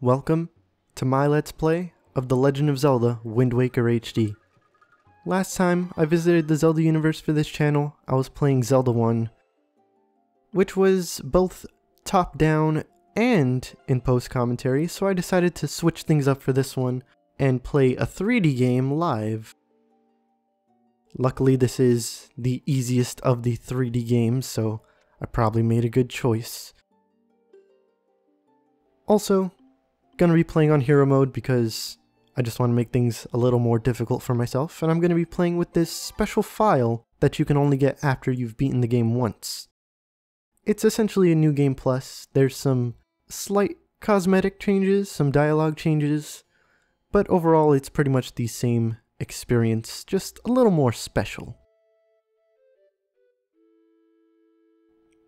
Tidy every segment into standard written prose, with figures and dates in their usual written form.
Welcome to my Let's Play of The Legend of Zelda Wind Waker HD. Last time I visited the Zelda universe for this channel, I was playing Zelda 1, which was both top-down and in post-commentary, so I decided to switch things up for this one and play a 3D game live. Luckily this is the easiest of the 3D games, so I probably made a good choice. Also, gonna be playing on hero mode because I just want to make things a little more difficult for myself, and I'm gonna be playing with this special file that you can only get after you've beaten the game once. It's essentially a new game plus. There's some slight cosmetic changes, some dialogue changes, but overall it's pretty much the same experience, just a little more special.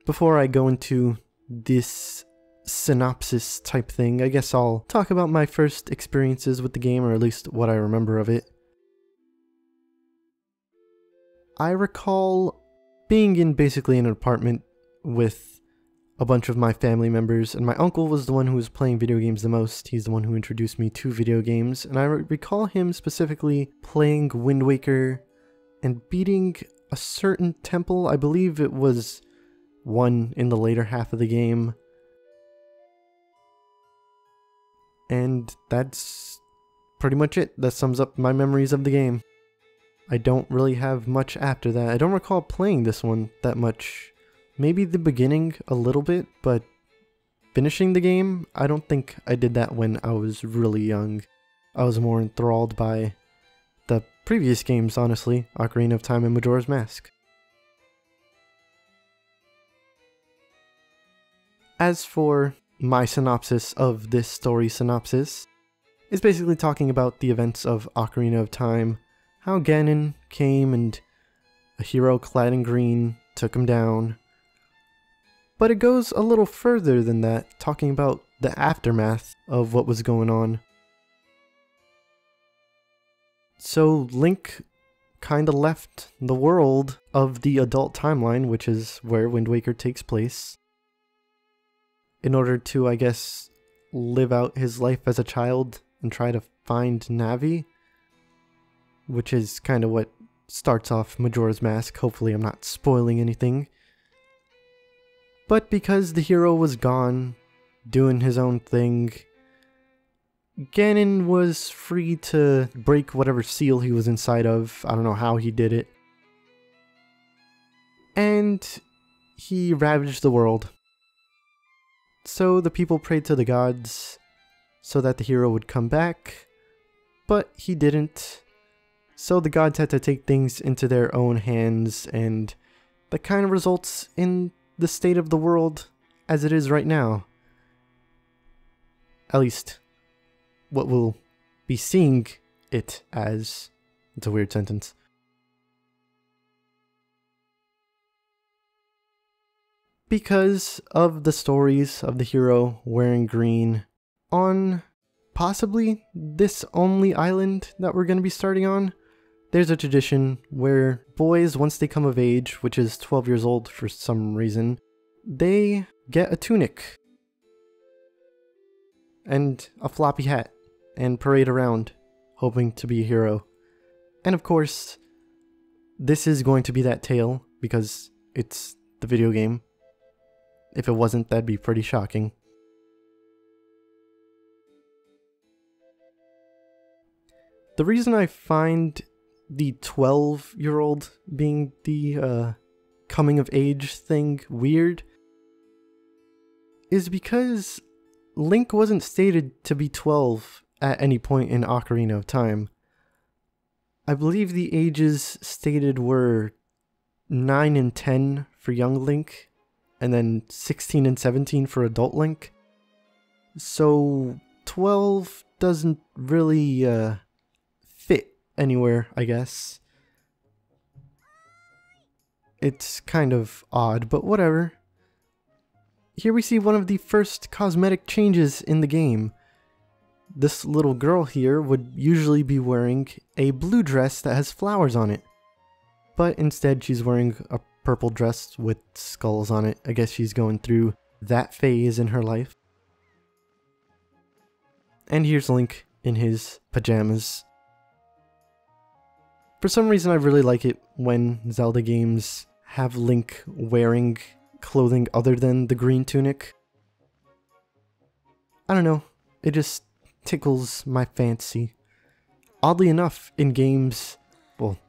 Before I go into this synopsis type thing, I guess I'll talk about my first experiences with the game, or at least what I remember of it. I recall being in basically an apartment with a bunch of my family members, and my uncle was the one who was playing video games the most. He's the one who introduced me to video games, and I recall him specifically playing Wind Waker and beating a certain temple. I believe it was one in the later half of the game. And that's pretty much it. That sums up my memories of the game. I don't really have much after that. I don't recall playing this one that much. Maybe the beginning a little bit, but finishing the game, I don't think I did that when I was really young. I was more enthralled by the previous games, honestly, Ocarina of Time and Majora's Mask. As for my synopsis of this story synopsis, is basically talking about the events of Ocarina of Time, how Ganon came and a hero clad in green took him down. But it goes a little further than that, talking about the aftermath of what was going on. So Link kinda left the world of the adult timeline, which is where Wind Waker takes place, in order to, I guess, live out his life as a child and try to find Navi, which is kind of what starts off Majora's Mask. Hopefully I'm not spoiling anything. But because the hero was gone, doing his own thing, Ganon was free to break whatever seal he was inside of. I don't know how he did it. And he ravaged the world. So the people prayed to the gods so that the hero would come back, but he didn't. So the gods had to take things into their own hands, and that kind of results in the state of the world as it is right now. At least, what we'll be seeing it as. It's a weird sentence. Because of the stories of the hero wearing green on possibly this only island that we're going to be starting on, there's a tradition where boys, once they come of age, which is 12 years old for some reason, they get a tunic and a floppy hat and parade around hoping to be a hero. And of course, this is going to be that tale because it's the video game. If it wasn't, that'd be pretty shocking. The reason I find the 12-year-old being the coming of age thing weird is because Link wasn't stated to be 12 at any point in Ocarina of Time. I believe the ages stated were 9 and 10 for young Link, and then 16 and 17 for adult Link. So 12 doesn't really fit anywhere, I guess. It's kind of odd, but whatever. Here we see one of the first cosmetic changes in the game. This little girl here would usually be wearing a blue dress that has flowers on it, but instead she's wearing a purple dress with skulls on it. I guess she's going through that phase in her life. And here's Link in his pajamas. For some reason I really like it when Zelda games have Link wearing clothing other than the green tunic. I don't know, it just tickles my fancy. Oddly enough, in games, well,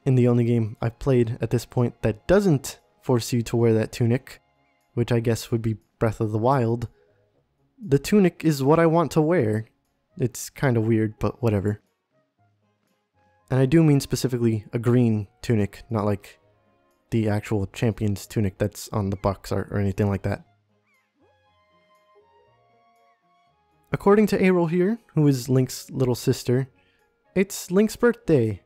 in the only game I've played at this point that doesn't force you to wear that tunic, which I guess would be Breath of the Wild, the tunic is what I want to wear. It's kind of weird, but whatever. And I do mean specifically a green tunic, not like the actual champion's tunic that's on the box art or anything like that. According to Aryll here, who is Link's little sister, it's Link's birthday.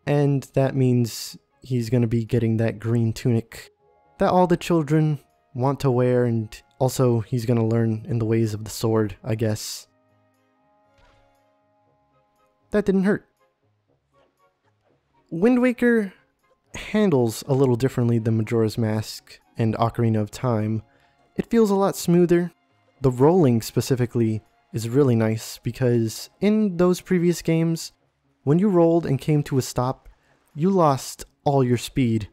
And that means he's going to be getting that green tunic that all the children want to wear, and also he's going to learn in the ways of the sword, I guess. That didn't hurt. Wind Waker handles a little differently than Majora's Mask and Ocarina of Time. It feels a lot smoother. The rolling specifically is really nice because in those previous games, when you rolled and came to a stop, you lost all your speed.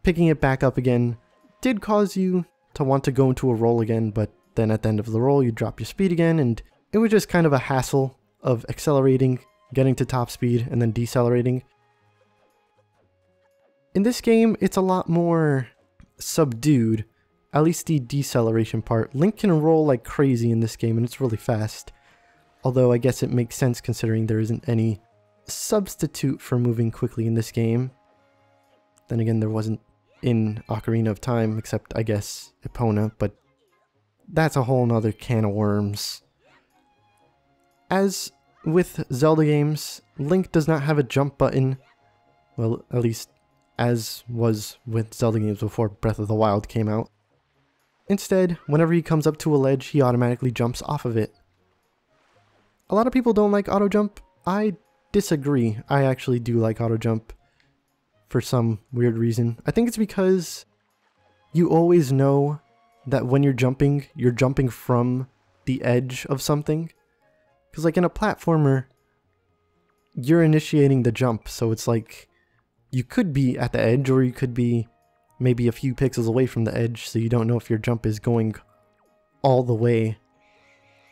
Picking it back up again did cause you to want to go into a roll again, but then at the end of the roll you drop your speed again, and it was just kind of a hassle of accelerating, getting to top speed, and then decelerating. In this game, it's a lot more subdued, at least the deceleration part. Link can roll like crazy in this game, and it's really fast. Although I guess it makes sense considering there isn't any substitute for moving quickly in this game. Then again, there wasn't in Ocarina of Time, except I guess Epona, but that's a whole nother can of worms. As with Zelda games, Link does not have a jump button, well, at least as was with Zelda games before Breath of the Wild came out. Instead, whenever he comes up to a ledge, he automatically jumps off of it. A lot of people don't like auto jump. I disagree. I actually do like auto jump for some weird reason. I think it's because you always know that when you're jumping from the edge of something. Because like in a platformer, you're initiating the jump, so it's like you could be at the edge or you could be maybe a few pixels away from the edge, so you don't know if your jump is going all the way,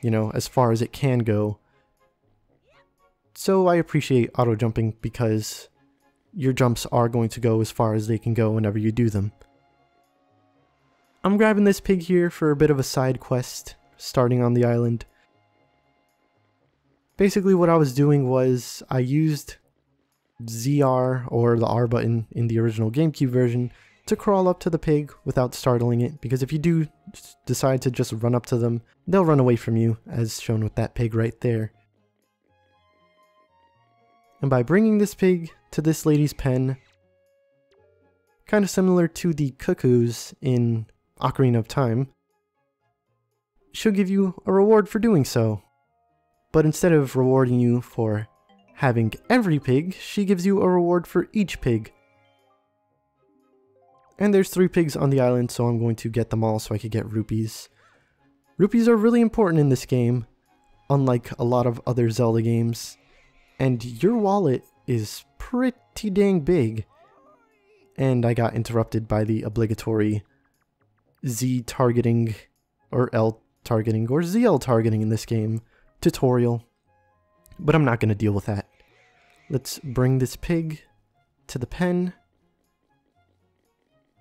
you know, as far as it can go. So I appreciate auto jumping because your jumps are going to go as far as they can go whenever you do them. I'm grabbing this pig here for a bit of a side quest, starting on the island. Basically what I was doing was I used ZR, or the R button in the original GameCube version, to crawl up to the pig without startling it, because if you do decide to just run up to them, they'll run away from you, as shown with that pig right there. And by bringing this pig to this lady's pen, kind of similar to the cuckoos in Ocarina of Time, she'll give you a reward for doing so. But instead of rewarding you for having every pig, she gives you a reward for each pig. And there's 3 pigs on the island, so I'm going to get them all so I could get rupees. Rupees are really important in this game, unlike a lot of other Zelda games. And your wallet is pretty dang big. And I got interrupted by the obligatory Z targeting, or L targeting, or ZL targeting in this game tutorial. But I'm not going to deal with that. Let's bring this pig to the pen.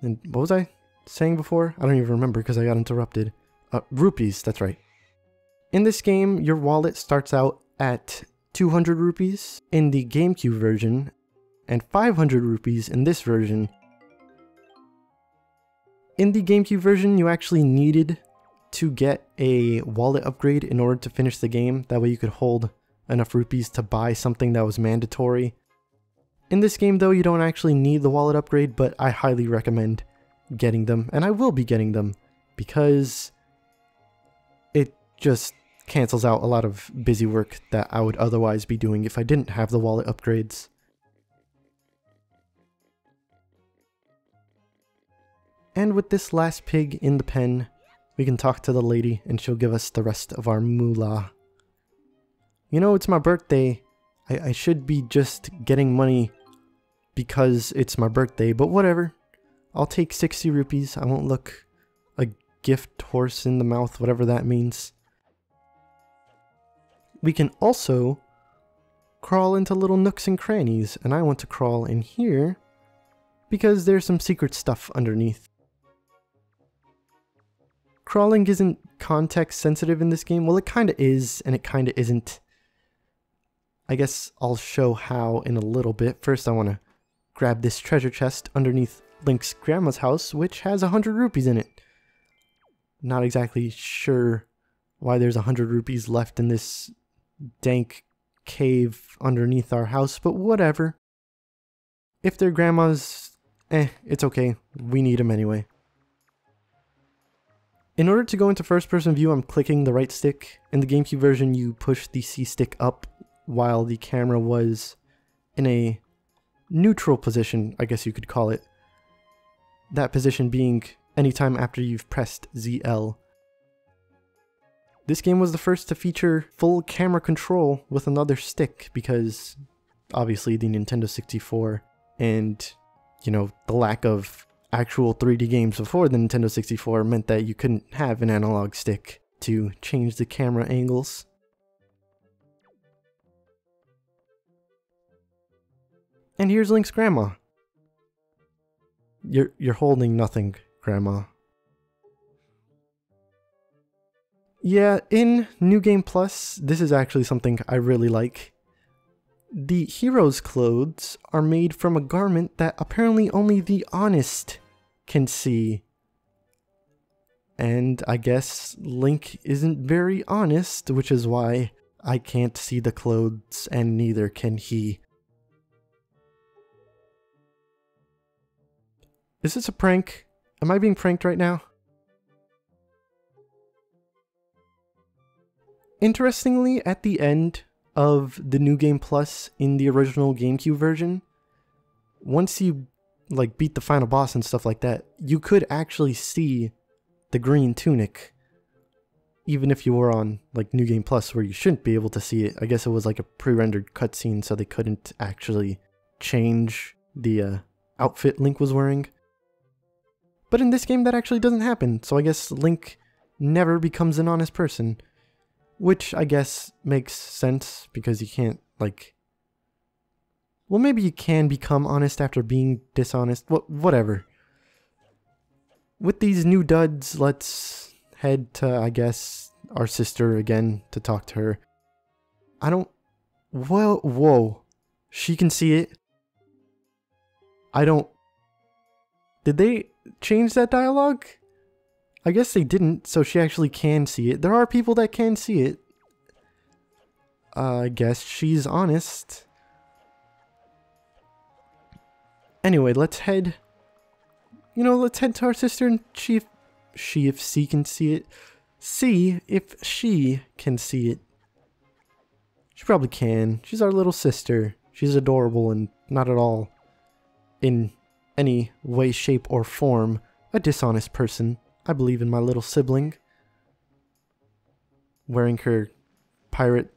And what was I saying before? I don't even remember because I got interrupted. Rupees, that's right. In this game, your wallet starts out at 200 rupees in the GameCube version, and 500 rupees in this version. In the GameCube version, you actually needed to get a wallet upgrade in order to finish the game. That way you could hold enough rupees to buy something that was mandatory. In this game though, you don't actually need the wallet upgrade, but I highly recommend getting them, and I will be getting them, because it just cancels out a lot of busy work that I would otherwise be doing if I didn't have the wallet upgrades. And with this last pig in the pen, We can talk to the lady and she'll give us the rest of our moolah. You know, it's my birthday. I should be just getting money because it's my birthday, but whatever. I'll take 60 rupees. I won't look a gift horse in the mouth, whatever that means. We can also crawl into little nooks and crannies, and I want to crawl in here because there's some secret stuff underneath. Crawling isn't context sensitive in this game. Well, it kinda is, and it kinda isn't. I guess I'll show how in a little bit. First, I want to grab this treasure chest underneath Link's grandma's house, which has 100 rupees in it. Not exactly sure why there's 100 rupees left in this dank cave underneath our house, but whatever. If they're grandma's, it's okay. We need them anyway. In order to go into first-person view, I'm clicking the right stick. In the GameCube version, you push the C stick up while the camera was in a neutral position, I guess you could call it. That position being anytime after you've pressed ZL. This game was the first to feature full camera control with another stick because obviously the Nintendo 64 and, you know, the lack of actual 3D games before the Nintendo 64 meant that you couldn't have an analog stick to change the camera angles. And here's Link's grandma. You're holding nothing, Grandma. Yeah, in New Game Plus, this is actually something I really like. The hero's clothes are made from a garment that apparently only the honest can see. And I guess Link isn't very honest, which is why I can't see the clothes and neither can he. Is this a prank? Am I being pranked right now? Interestingly, at the end of the New Game Plus in the original GameCube version, once you like beat the final boss and stuff like that, you could actually see the green tunic. Even if you were on like New Game Plus where you shouldn't be able to see it. I guess it was like a pre-rendered cutscene, so they couldn't actually change the outfit Link was wearing. But in this game that actually doesn't happen, so I guess Link never becomes an honest person. Which I guess makes sense, because you can't, like... Well, maybe you can become honest after being dishonest. Whatever. With these new duds, let's head to, I guess, our sister again to talk to her. I don't... Whoa. She can see it. I don't... Did they change that dialogue? I guess they didn't, so she actually can see it. There are people that can see it. I guess she's honest. Anyway, let's head... let's head to our sister and see if she can see it. See if she can see it. She probably can. She's our little sister. She's adorable and not at all, in any way, shape, or form, a dishonest person. I believe in my little sibling. Wearing her pirate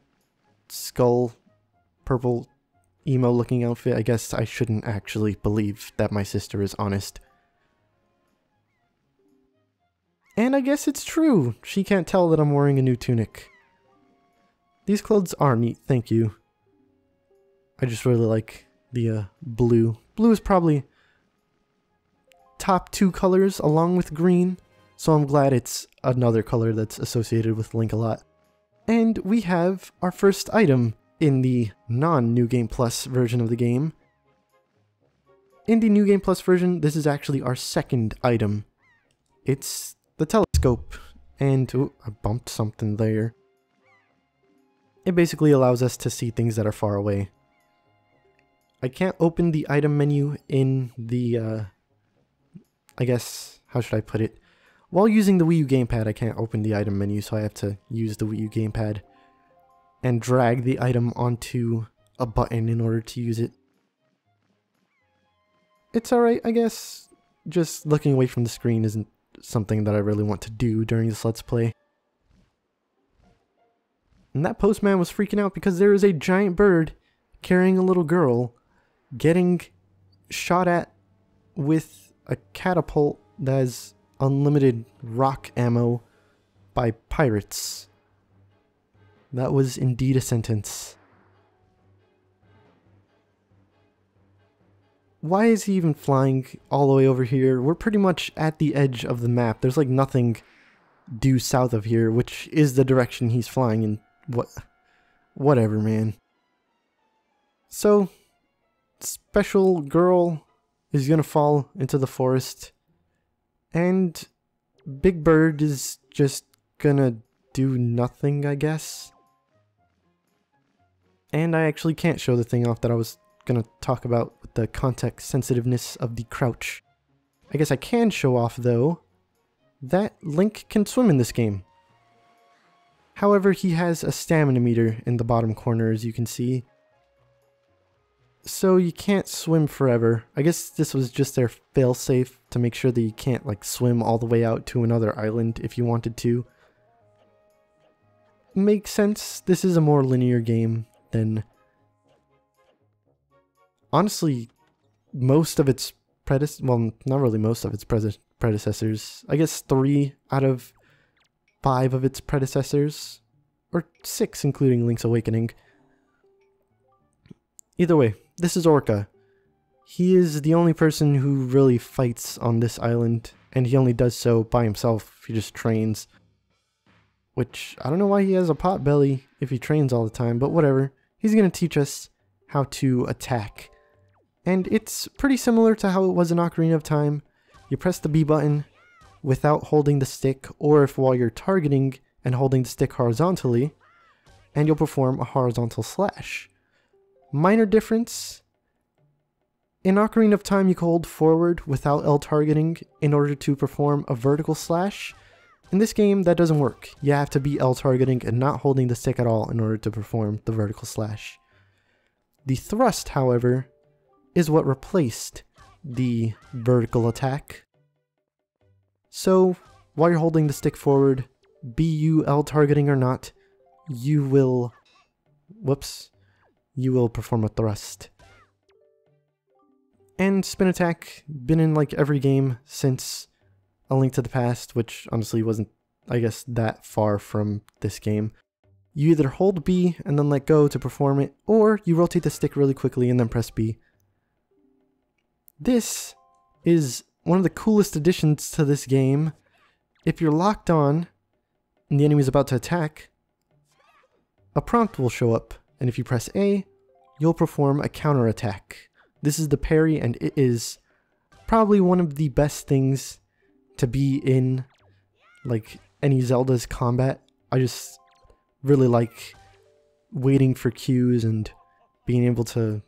skull purple emo looking outfit. I guess I shouldn't actually believe that my sister is honest. And I guess it's true. She can't tell that I'm wearing a new tunic. These clothes are neat, thank you. I just really like the blue. Blue is probably top two colors along with green. So I'm glad it's another color that's associated with Link a lot. And we have our first item in the non-New Game Plus version of the game. In the New Game Plus version, this is actually our second item. It's the telescope. And, ooh, I bumped something there. It basically allows us to see things that are far away. I can't open the item menu in the, I guess, how should I put it? While using the Wii U gamepad, I can't open the item menu, so I have to use the Wii U gamepad and drag the item onto a button in order to use it. It's alright, I guess. Just looking away from the screen isn't something that I really want to do during this Let's Play. And that postman was freaking out because there is a giant bird carrying a little girl getting shot at with a catapult that has unlimited rock ammo by pirates. That was indeed a sentence. Why is he even flying all the way over here? We're pretty much at the edge of the map. There's like nothing due south of here, which is the direction he's flying in. Whatever, man. So, special girl is gonna fall into the forest, and Big Bird is just gonna do nothing, I guess. And I actually can't show the thing off that I was gonna talk about with the context sensitiveness of the crouch. I guess I can show off, though, that Link can swim in this game. However, he has a stamina meter in the bottom corner, as you can see. So you can't swim forever. I guess this was just their failsafe to make sure that you can't like swim all the way out to another island if you wanted to. Makes sense. This is a more linear game than... Honestly, most of its well, not really most of its predecessors. I guess 3 out of 5 of its predecessors, or 6 including Link's Awakening. Either way, this is Orca. He is the only person who really fights on this island, and he only does so by himself. He just trains. Which, I don't know why he has a pot belly if he trains all the time, but whatever. He's going to teach us how to attack. And it's pretty similar to how it was in Ocarina of Time. You press the B button without holding the stick, or if while you're targeting and holding the stick horizontally, and you'll perform a horizontal slash. Minor difference, in Ocarina of Time you can hold forward without L targeting in order to perform a vertical slash. In this game that doesn't work. You have to be L targeting and not holding the stick at all in order to perform the vertical slash. The thrust, however, is what replaced the vertical attack. So, while you're holding the stick forward, be you L targeting or not, you will... you will perform a thrust. And spin attack, been in like every game since A Link to the Past, which honestly wasn't, I guess, that far from this game. You either hold B and then let go to perform it, or you rotate the stick really quickly and then press B. This is one of the coolest additions to this game. If you're locked on and the enemy is about to attack, a prompt will show up, and if you press A, you'll perform a counterattack. This is the parry, and it is probably one of the best things to be in like any Zelda's combat. I just really like waiting for cues and being able to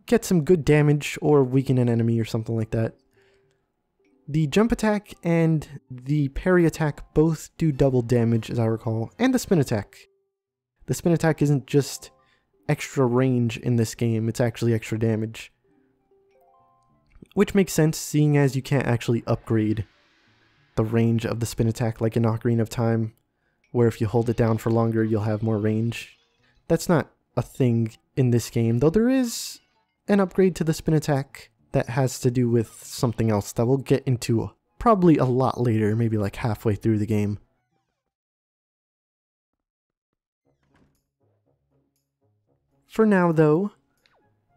get some good damage or weaken an enemy or something like that. The jump attack and the parry attack both do double damage, as I recall, and the spin attack. The spin attack isn't just extra range in this game, it's actually extra damage. Which makes sense, seeing as you can't actually upgrade the range of the spin attack like in Ocarina of Time, where if you hold it down for longer you'll have more range. That's not a thing in this game, though there is an upgrade to the spin attack that has to do with something else that we'll get into probably a lot later, maybe like halfway through the game. For now though,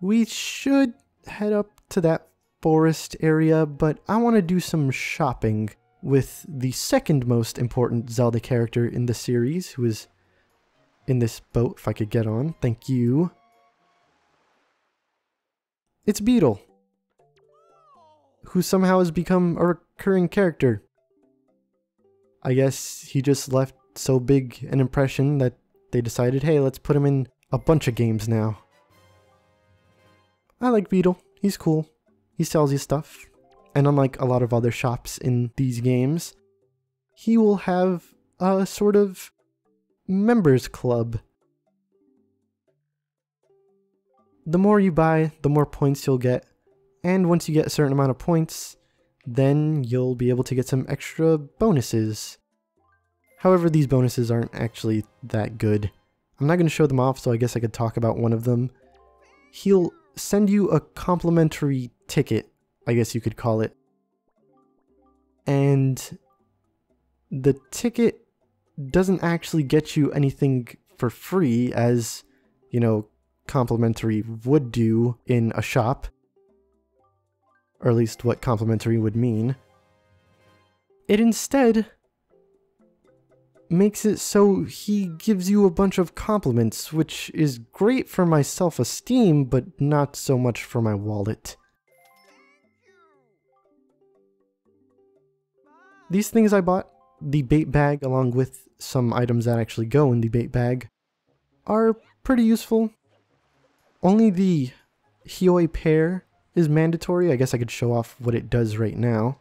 we should head up to that forest area, but I want to do some shopping with the second most important Zelda character in the series, who is in this boat, if I could get on. Thank you. It's Beetle, who somehow has become a recurring character. I guess he just left so big an impression that they decided, hey, let's put him in a bunch of games now. I like Beetle. He's cool. He sells you stuff. And unlike a lot of other shops in these games, he will have a sort of members club. The more you buy, the more points you'll get. And once you get a certain amount of points, then you'll be able to get some extra bonuses. However, these bonuses aren't actually that good. I'm not going to show them off, so I guess I could talk about one of them. He'll send you a complimentary ticket, I guess you could call it. And the ticket doesn't actually get you anything for free, as, you know, complimentary would do in a shop. Or at least what complimentary would mean. It instead makes it so he gives you a bunch of compliments, which is great for my self-esteem, but not so much for my wallet. These things I bought, the bait bag along with some items that actually go in the bait bag, are pretty useful. Only the Hioi pear is mandatory. I guess I could show off what it does right now.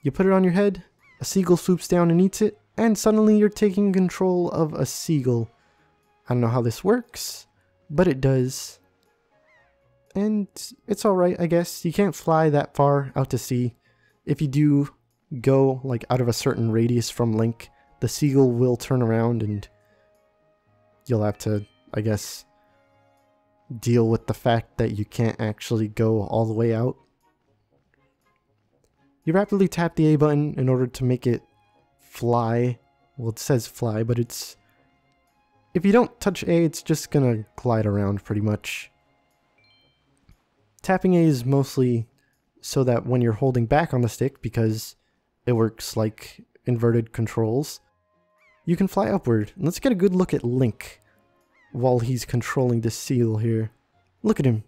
You put it on your head, a seagull swoops down and eats it, and suddenly you're taking control of a seagull. I don't know how this works, but it does. And it's alright, I guess. You can't fly that far out to sea. If you do go like out of a certain radius from Link, the seagull will turn around and you'll have to, I guess, deal with the fact that you can't actually go all the way out. You rapidly tap the A button in order to make it fly. Well, it says fly, but it's... if you don't touch A, it's just gonna glide around pretty much. Tapping A is mostly so that when you're holding back on the stick, because it works like inverted controls, you can fly upward. Let's get a good look at Link while he's controlling this seal here. Look at him.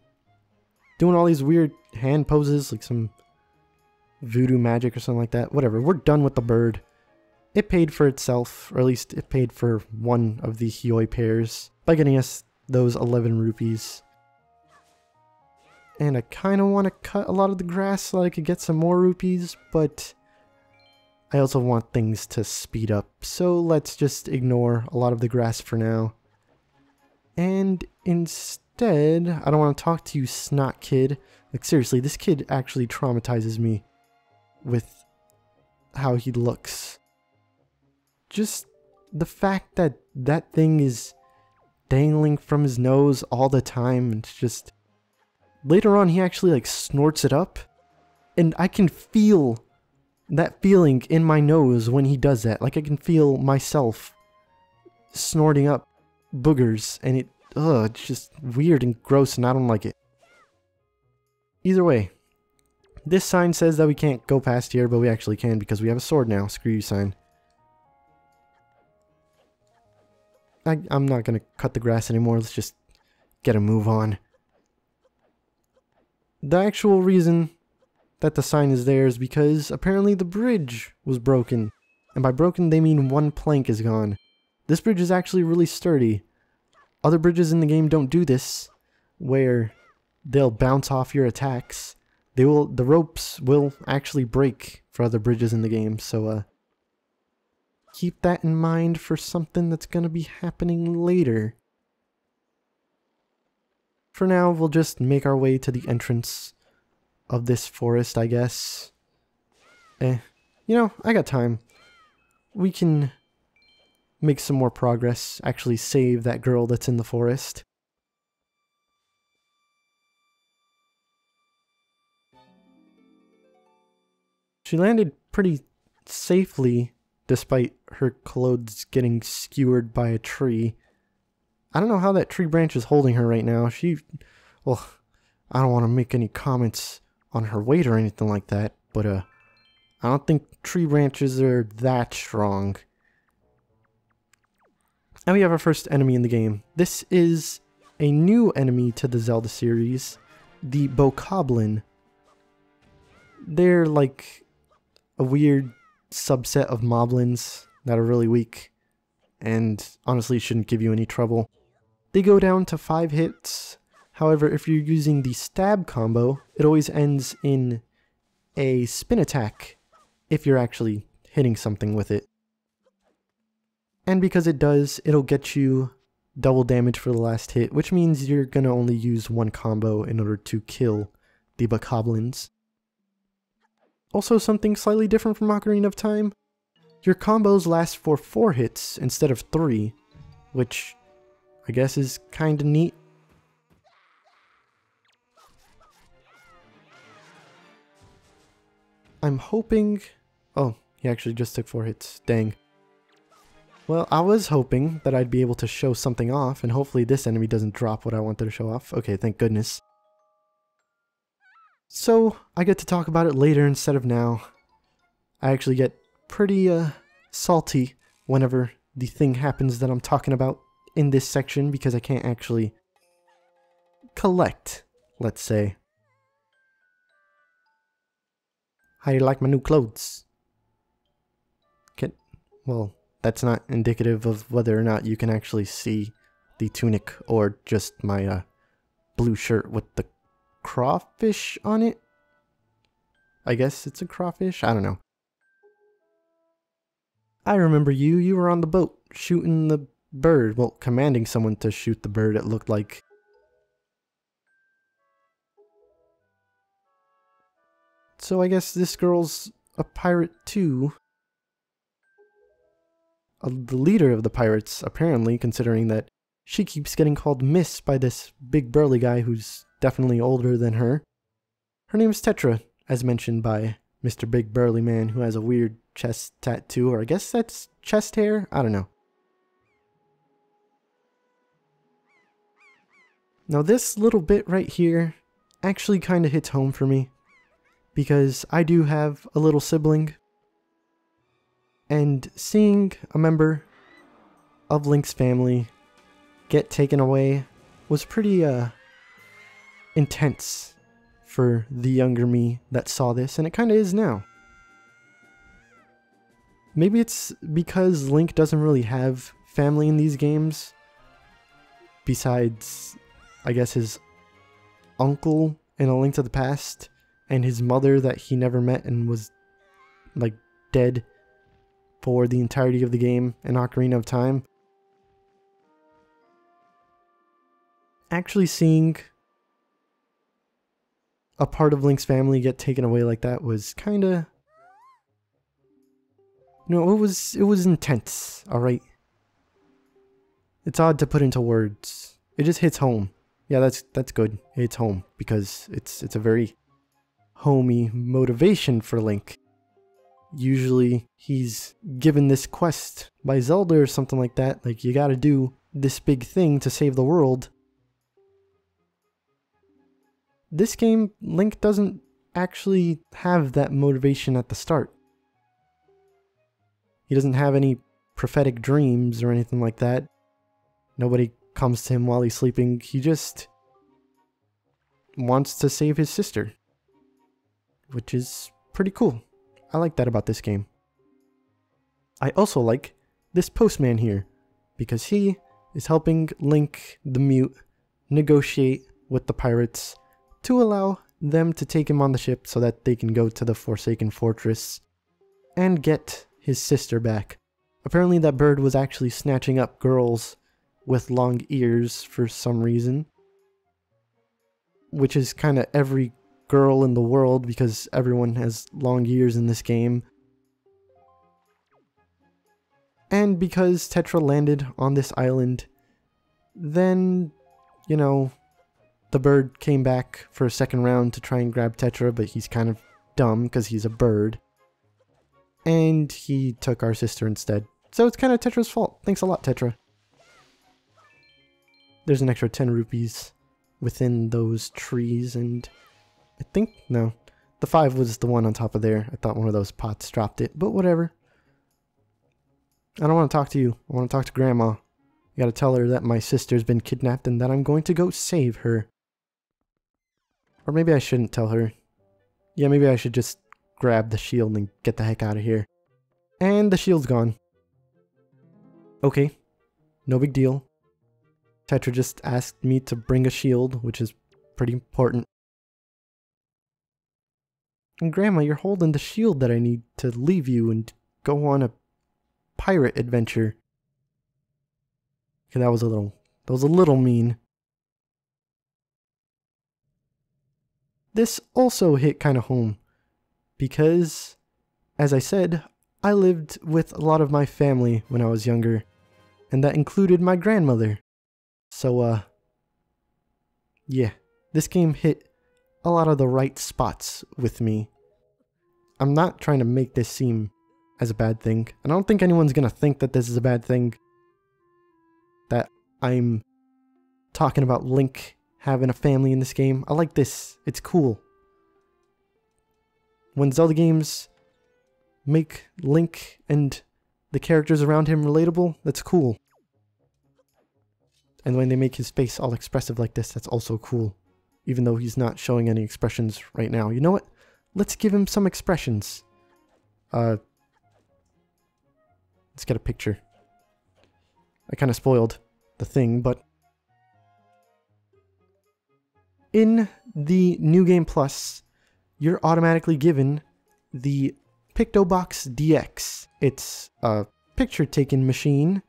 Doing all these weird hand poses, like some voodoo magic or something like that. Whatever, we're done with the bird. It paid for itself, or at least it paid for one of the Hioi pears by getting us those 11 rupees. And I kind of want to cut a lot of the grass so I could get some more rupees, but I also want things to speed up, so let's just ignore a lot of the grass for now. And instead, I don't want to talk to you, snot kid. Like, seriously, this kid actually traumatizes me with how he looks. Just the fact that that thing is dangling from his nose all the time, and it's just... later on, he actually, like, snorts it up, and I can feel that feeling in my nose when he does that. Like, I can feel myself snorting up boogers, and it's just weird and gross, and I don't like it. Either way, this sign says that we can't go past here, but we actually can because we have a sword now. Screw you, sign. I'm not gonna cut the grass anymore. Let's just get a move on. The actual reason that the sign is there is because apparently the bridge was broken. And by broken, they mean one plank is gone. This bridge is actually really sturdy. Other bridges in the game don't do this, where they'll bounce off your attacks. The ropes will actually break for other bridges in the game, so keep that in mind for something that's gonna be happening later. For now, we'll just make our way to the entrance of this forest, I guess. You know, I got time. We can make some more progress, actually save that girl that's in the forest. She landed pretty safely, despite her clothes getting skewered by a tree. I don't know how that tree branch is holding her right now. Well, I don't want to make any comments on her weight or anything like that, but I don't think tree branches are that strong. And we have our first enemy in the game. This is a new enemy to the Zelda series, the Bokoblin. They're like a weird subset of moblins that are really weak and honestly shouldn't give you any trouble. They go down to 5 hits. However, if you're using the stab combo, it always ends in a spin attack if you're actually hitting something with it. And because it does, it'll get you double damage for the last hit, which means you're gonna only use one combo in order to kill the bokoblins. Also, something slightly different from Ocarina of Time, your combos last for 4 hits instead of 3, which I guess is kinda neat. I'm hoping... Oh, he actually just took 4 hits. Dang. Well, I was hoping that I'd be able to show something off, and hopefully this enemy doesn't drop what I wanted to show off. Okay, thank goodness. So, I get to talk about it later instead of now. I actually get pretty, salty whenever the thing happens that I'm talking about in this section, because I can't actually collect, let's say. How do you like my new clothes? Well, that's not indicative of whether or not you can actually see the tunic or just my blue shirt with the crawfish on it. I guess it's a crawfish? I don't know. I remember you. You were on the boat shooting the bird. Well, commanding someone to shoot the bird, it looked like. So I guess this girl's a pirate too. The leader of the pirates, apparently, considering that she keeps getting called Miss by this big burly guy who's definitely older than her. Her name is Tetra, as mentioned by Mr. Big Burly Man, who has a weird chest tattoo, or I guess that's chest hair? I don't know. Now this little bit right here actually kind of hits home for me, because I do have a little sibling. And seeing a member of Link's family get taken away was pretty intense for the younger me that saw this, and it kind of is now. Maybe it's because Link doesn't really have family in these games, besides, I guess, his uncle in A Link to the Past, and his mother that he never met and was, like, dead for the entirety of the game in Ocarina of Time. Actually seeing a part of Link's family get taken away like that was kinda... No, it was intense, alright? It's odd to put into words. It just hits home. Yeah, that's good. It hits home, because it's a very homey motivation for Link. Usually he's given this quest by Zelda or something like that, like you gotta do this big thing to save the world. This game, Link doesn't actually have that motivation at the start. He doesn't have any prophetic dreams or anything like that. Nobody comes to him while he's sleeping. He just wants to save his sister, which is pretty cool. I like that about this game. I also like this postman here, because he is helping Link the Mute negotiate with the pirates to allow them to take him on the ship so that they can go to the Forsaken Fortress and get his sister back. Apparently that bird was actually snatching up girls with long ears for some reason, which is kind of every girl in the world, because everyone has long ears in this game. And because Tetra landed on this island, then, you know, the bird came back for a second round to try and grab Tetra, but he's kind of dumb because he's a bird. And he took our sister instead. So it's kind of Tetra's fault. Thanks a lot, Tetra. There's an extra 10 rupees within those trees, and I think, no, the 5 was the one on top of there. I thought one of those pots dropped it, but whatever. I don't want to talk to you. I want to talk to Grandma. I gotta tell her that my sister's been kidnapped and that I'm going to go save her. Or maybe I shouldn't tell her. Yeah, maybe I should just grab the shield and get the heck out of here. And the shield's gone. Okay, no big deal. Tetra just asked me to bring a shield, which is pretty important. And Grandma, you're holding the shield that I need to leave you and go on a pirate adventure. Okay, that was a little That was a little mean. This also hit kind of home because, as I said, I lived with a lot of my family when I was younger, and that included my grandmother. So, yeah, this game hit a lot of the right spots with me. I'm not trying to make this seem as a bad thing. I don't think anyone's gonna think that this is a bad thing. That I'm talking about Link having a family in this game. I like this. It's cool. When Zelda games make Link and the characters around him relatable, that's cool. And when they make his face all expressive like this, that's also cool. Even though he's not showing any expressions right now. You know what? Let's give him some expressions. Let's get a picture. I kind of spoiled the thing, but in the New Game Plus, you're automatically given the PictoBox DX. It's a picture-taking machine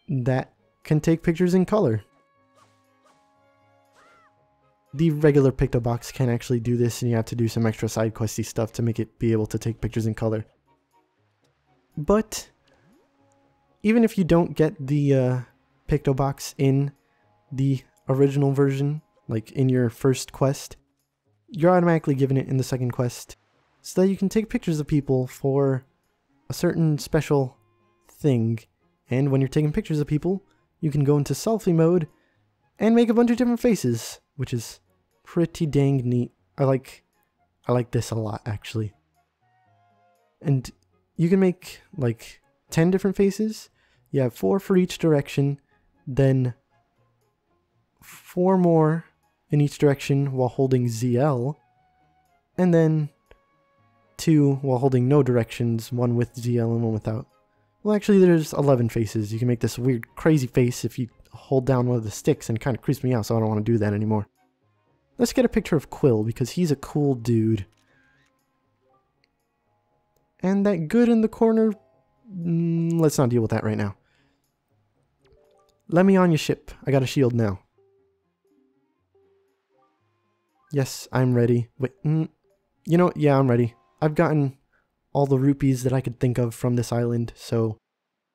that can take pictures in color. The regular PictoBox can't actually do this, and you have to do some extra side questy stuff to make it be able to take pictures in color. But even if you don't get the PictoBox in the original version, like in your first quest, you're automatically given it in the second quest so that you can take pictures of people for a certain special thing. And when you're taking pictures of people, you can go into selfie mode and make a bunch of different faces, which is pretty dang neat. I like this a lot, actually. And you can make like 10 different faces. You have 4 for each direction, then 4 more in each direction while holding ZL, and then 2 while holding no directions, 1 with ZL and 1 without. Well, actually there's 11 faces. You can make this weird crazy face if you hold down one of the sticks, and it kind of creeps me out, so I don't want to do that anymore. Let's get a picture of Quill because he's a cool dude. And that good in the corner, let's not deal with that right now. Let me on your ship. I got a shield now. Yes, I'm ready. Wait, you know what? Yeah, I'm ready. I've gotten all the rupees that I could think of from this island, so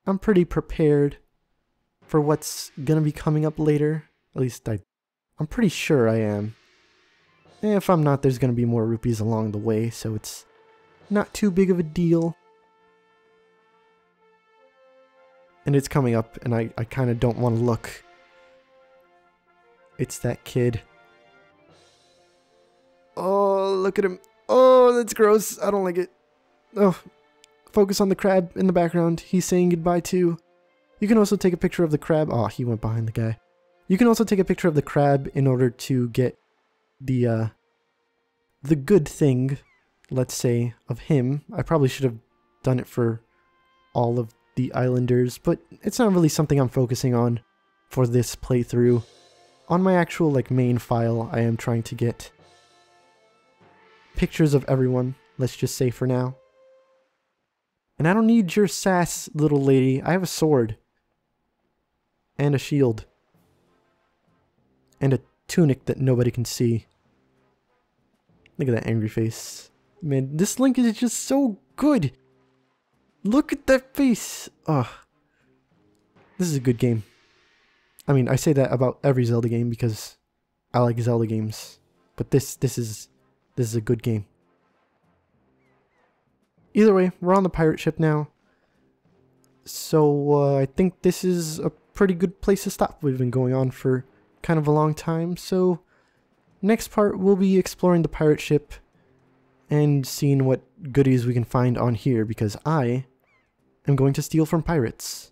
I'm pretty prepared for what's gonna be coming up later. At least I'm pretty sure I am. And if I'm not, there's gonna be more rupees along the way, so it's not too big of a deal. And it's coming up, and I kind of don't want to look. It's that kid. Oh, look at him. Oh, that's gross. I don't like it. Oh, focus on the crab in the background. He's saying goodbye too. You can also take a picture of the crab. Oh, he went behind the guy. You can also take a picture of the crab in order to get the good thing, let's say, of him. I probably should have done it for all of the islanders, but it's not really something I'm focusing on for this playthrough. On my actual main file, I am trying to get pictures of everyone, let's just say for now. And I don't need your sass, little lady. I have a sword. And a shield. And a tunic that nobody can see. Look at that angry face. Man, this Link is just so good. Look at that face. Ugh. This is a good game. I mean, I say that about every Zelda game because I like Zelda games. But this is a good game. Either way, we're on the pirate ship now. So I think this is a pretty good place to stop. We've been going on for kind of a long time. So next part, we'll be exploring the pirate ship and seeing what goodies we can find on here because I am going to steal from pirates.